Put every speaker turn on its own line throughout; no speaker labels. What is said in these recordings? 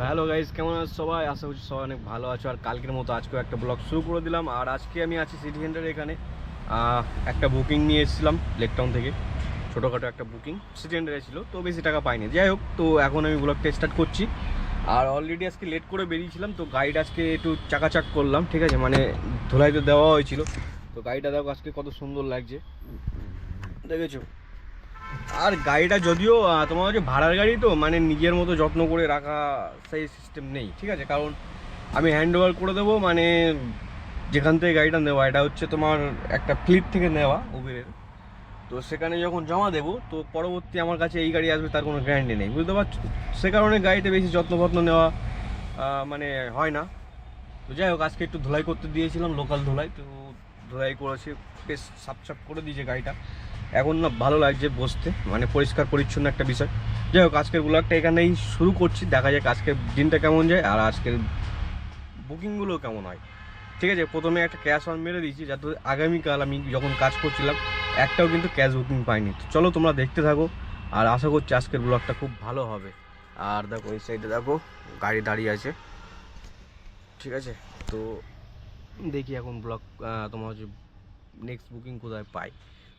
Hello guys, কেমন আছো সবাই? আশা করছি সবাই অনেক ভালো আছো। আর কালকের মতো আজকেও একটা ব্লগ শুরু করে দিলাম। আর আজকে আমি আছি সিটি সেন্টারে। এখানে একটা বুকিং নিয়ে এসেছিলাম লেক টাউন থেকে। ছোটোখাটো একটা বুকিং সিটি সেন্টারে ছিল, তো বেশি টাকা পাইনি। যাই হোক, তো এখন আমি ব্লগটা স্টার্ট করছি। আর অলরেডি আজকে লেট করে বেরিয়েছিলাম, তো গাড়িটা আজকে একটু চাকাচাক করলাম, ঠিক আছে? মানে ধুলাইতে দেওয়া হয়েছিল। তো গাড়িটা দেখো আজকে কত সুন্দর লাগছে, দেখেছো? আর গাড়িটা যদিও তোমার হচ্ছে ভাড়ার গাড়ি, তো মানে নিজের মতো যত্ন করে রাখা সেই সিস্টেম নেই, ঠিক আছে? কারণ আমি হ্যান্ড ওভার করে দেবো, মানে যেখান থেকে গাড়িটা নেওয়া, এটা হচ্ছে তোমার একটা ফ্লিপ থেকে নেওয়া উবেরের। তো সেখানে যখন জমা দেবো, তো পরবর্তী আমার কাছে এই গাড়ি আসবে তার কোনো গ্যারান্টি নেই, বুঝতে পারছো? সে কারণে গাড়িতে বেশি যত্নপত্ন নেওয়া মানে হয় না। তো যাই হোক, আজকে একটু ধুলাই করতে দিয়েছিলাম, লোকাল ধুলাই। তো ধুলাই করেছি, বেশ সাফ করে দিয়েছে গাড়িটা। এখন না ভালো লাগছে বসতে, মানে পরিষ্কার পরিচ্ছন্ন একটা বিষয়। যাই হোক, আজকের ব্লগটা এখানেই শুরু করছি। দেখা যাক আজকের দিনটা কেমন যায় আর আজকের বুকিংগুলো কেমন হয়, ঠিক আছে? প্রথমে একটা ক্যাশ অন মেরে দিয়েছি, যাতে আগামীকাল আমি যখন কাজ করছিলাম একটাও কিন্তু ক্যাশ বুকিং পাইনি। তো চলো তোমরা দেখতে থাকো, আর আশা করছি আজকের ব্লগটা খুব ভালো হবে। আর দেখো এই সাইডে দেখো গাড়ি দাঁড়িয়ে আছে, ঠিক আছে? তো দেখি এখন ব্লগ তোমার হচ্ছে নেক্সট বুকিং কোথায় পাই।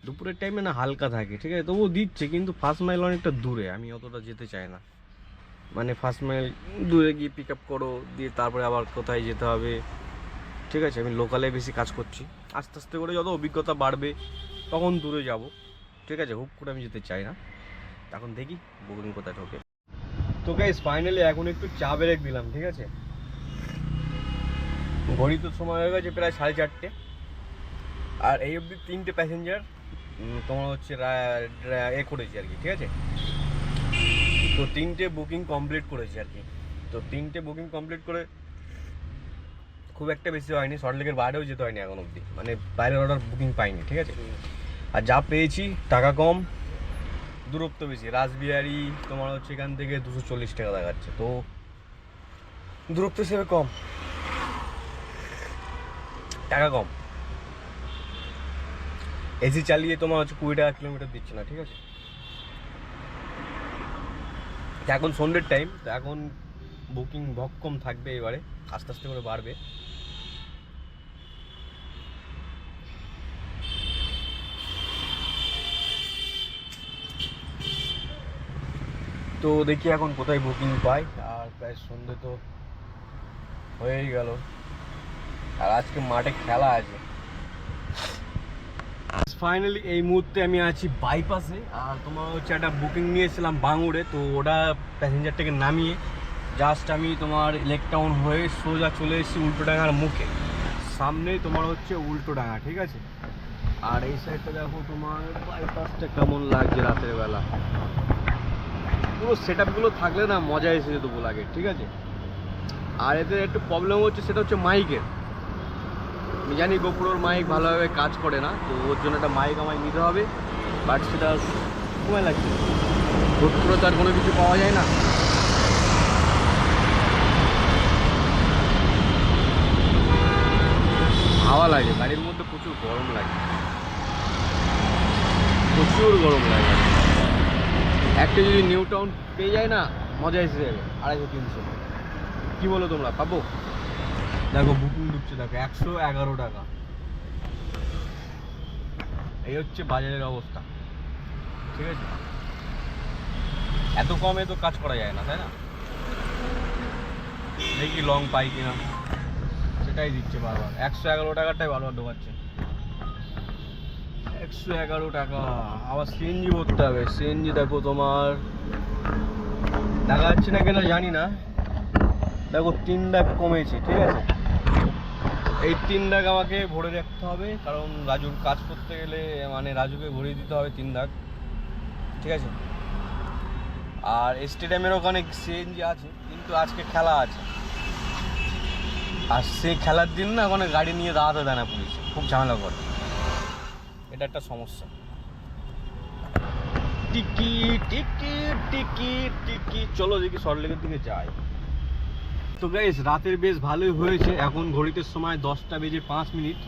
দুপুরের টাইমে না হালকা থাকে, ঠিক আছে? তবুও দিচ্ছে, কিন্তু ফার্স্ট মাইল অনেকটা দূরে, আমি অতটা যেতে চাই না। মানে ফার্স্ট মাইল দূরে গিয়ে পিক আপ করো, দিয়ে তারপরে আবার কোথায় যেতে হবে, ঠিক আছে? আমি লোকালে বেশি কাজ করছি। আস্তে আস্তে করে যত অভিজ্ঞতা বাড়বে তখন দূরে যাব, ঠিক আছে? হুপ করে আমি যেতে চাই না। এখন দেখি বুকিং কোথায় ঢোকে। তো গাইস ফাইনালি এখন একটু চা ব্রেক দিলাম, ঠিক আছে? ঘড়ি তো সময় হয়ে গেছে প্রায় 4:30। আর এই অবধি 3টে প্যাসেঞ্জার তোমার হচ্ছে করেছি আর কি, ঠিক আছে? তো 3টে বুকিং কমপ্লিট করেছি আর কি। তো 3টে বুকিং কমপ্লিট করে খুব একটা বেশি হয়নি, সল্টলেকের বাইরেও যেতে হয়নি এখন অবধি, মানে বাইরের অর্ডার বুকিং পাইনি, ঠিক আছে? আর যা পেয়েছি টাকা কম, দূরত্ব বেশি। রাসবিহারি তোমার হচ্ছে এখান থেকে 240 টাকা দেখাচ্ছে, তো দূরত্ব হিসেবে কম, টাকা কম। এসি চালিয়ে তোমার হচ্ছে 20 টাকা কিলোমিটার দিচ্ছে না, ঠিক আছে? এখন সন্ধ্যের টাইম, তো এখন বুকিং ভক্কম থাকবে, এবারে আস্তে আস্তে করে বাড়বে। তো দেখি এখন কোথায় বুকিং পাই। আর প্রায় সন্ধ্যে তো হয়েই গেল, আর আজকে মাঠে খেলা আছে। ফাইনালি এই মুহূর্তে আমি আছি বাইপাসে। আর তোমার হচ্ছে একটা বুকিং নিয়েছিলাম বাঙুরে, তো ওটা প্যাসেঞ্জারটাকে নামিয়ে জাস্ট আমি তোমার লেক টাউন হয়ে সোজা চলে এসেছি উল্টোডাঙার মুখে। সামনেই তোমার হচ্ছে উল্টোডাঙা, ঠিক আছে? আর এই সাইডটা দেখো তোমার বাইপাসটা কেমন লাগছে রাতের বেলা। পুরো সেট আপগুলো থাকলে না মজা এসে যেত লাগে, ঠিক আছে? আর এদের একটু প্রবলেম হচ্ছে, সেটা হচ্ছে মাইকের। আমি জানি গোপুরোর মাইক ভালোভাবে কাজ করে না, তো ওর জন্য একটা মাইক আমায় নিতে হবে। বাট সেটা সময় লাগছে, হুট করে তো আর কোনো কিছু পাওয়া যায় না। হাওয়া লাগে গাড়ির মধ্যে, প্রচুর গরম লাগে, প্রচুর গরম লাগে। একটা যদি নিউ টাউন পেয়ে যায় না, মজা এসে যাবে। 250-300, কি বলো তোমরা, পাবো? দেখো বুকিং ঢুকছে, দেখো 111 টাকা। এই হচ্ছে বাজারের অবস্থা, ঠিক আছে? এত কমে তো কাজ করা যায় না, তাই না? দেখি লং পাই কিনা, সেটাই দিচ্ছে বারবার। 111 টাকাটাই বারবার ঢোকাচ্ছে, 111 টাকা। আবার সিএনজি ভরতে হবে। সিএনজি দেখো তোমার দেখা যাচ্ছে না কেন জানি না, দেখো 3 টাকা কমেছে, ঠিক আছে? এই 3 টাকা আমাকে ভরে রাখতে হবে, কারণ রাজুর কাজ করতে গেলে মানে রাজুকে ভরিয়ে দিতে হবে 3 টাকা, ঠিক আছে? আর স্টেডিয়ামের ওখানে সিএনজি আছে, কিন্তু আজকে খেলা আছে। আর সে খেলার দিন না ওখানে গাড়ি নিয়ে দাঁড়াতে দেয় না পুলিশ, খুব ঝামেলা করে। এটা একটা সমস্যা। টিকিট টিকিট টিকিট টিকিট, চলো দেখি সল্টলেকের দিকে যাই। তো গাইস রাতের বেশ ভালোই হয়েছে। এখন ঘড়িতে সময় 10:05।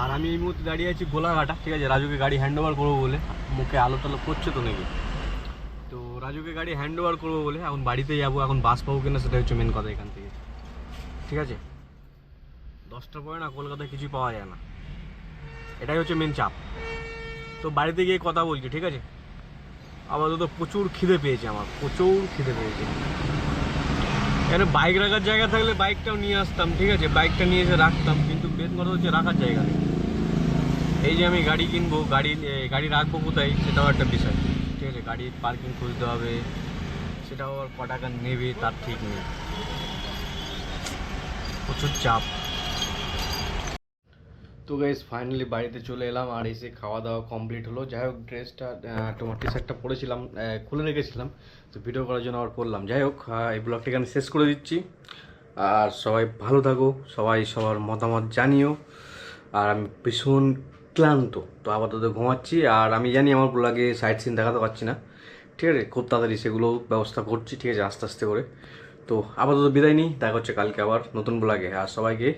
আর আমি এই মুহূর্তে দাঁড়িয়ে আছি গোলাঘাটা, ঠিক আছে? রাজুকে গাড়ি হ্যান্ড ওভার করবো বলে। মুখে আলো টালো করছে তো নাকি? তো রাজুকে গাড়ি হ্যান্ড ওভার করবো বলে এখন বাড়িতে যাবো, এখন বাস পাবো কিনা সেটা হচ্ছে মেন কথা এখান থেকে। ঠিক আছে, 10টার পরে না কলকাতায় কিছুই পাওয়া যায় না, এটাই হচ্ছে মেন চাপ। তো বাড়িতে গিয়ে কথা বলছি, ঠিক আছে? আপাতত প্রচুর খিদে পেয়েছে, আমার প্রচুর খিদে পেয়েছে। এখানে বাইক রাখার জায়গা থাকলে বাইকটাও নিয়ে আসতাম, ঠিক আছে, বাইকটা নিয়ে এসে রাখতাম, কিন্তু মেন কথা হচ্ছে রাখার জায়গা নেই। এই যে আমি গাড়ি কিনবো, গাড়ি রাখবো কোথায় সেটাও একটা বিষয়। ঠিক আছে, গাড়ির পার্কিং খুঁজতে হবে, সেটাও আবার ক টাকা নেবে তার ঠিক নেই, প্রচুর চাপ। তো গাইস ফাইনালি বাড়িতে চলে এলাম, আর এসে খাওয়া দাওয়া কমপ্লিট হলো। যাই হোক, ড্রেসটা তোমার টি শার্টটা পরেছিলাম, খুলে রেখেছিলাম, তো ভিডিও করার জন্য আবার করলাম। যাই হোক, এই ব্লগটা এখানে শেষ করে দিচ্ছি। আর সবাই ভালো থাকো, সবাই সবার মতামত জানিও। আর আমি ভীষণ ক্লান্ত, তো আপাতত ঘুমাচ্ছি। আর আমি জানি আমার ব্লগে সাইড সিন দেখাতে পারছি না, ঠিক আছে, খুব তাড়াতাড়ি সেগুলো ব্যবস্থা করছি, ঠিক আছে, আস্তে আস্তে করে। তো আপাতত বিদায় নিই, দেখা হচ্ছে কালকে আবার নতুন ব্লগে। আর সবাইকে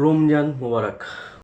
রমজান মোবারক।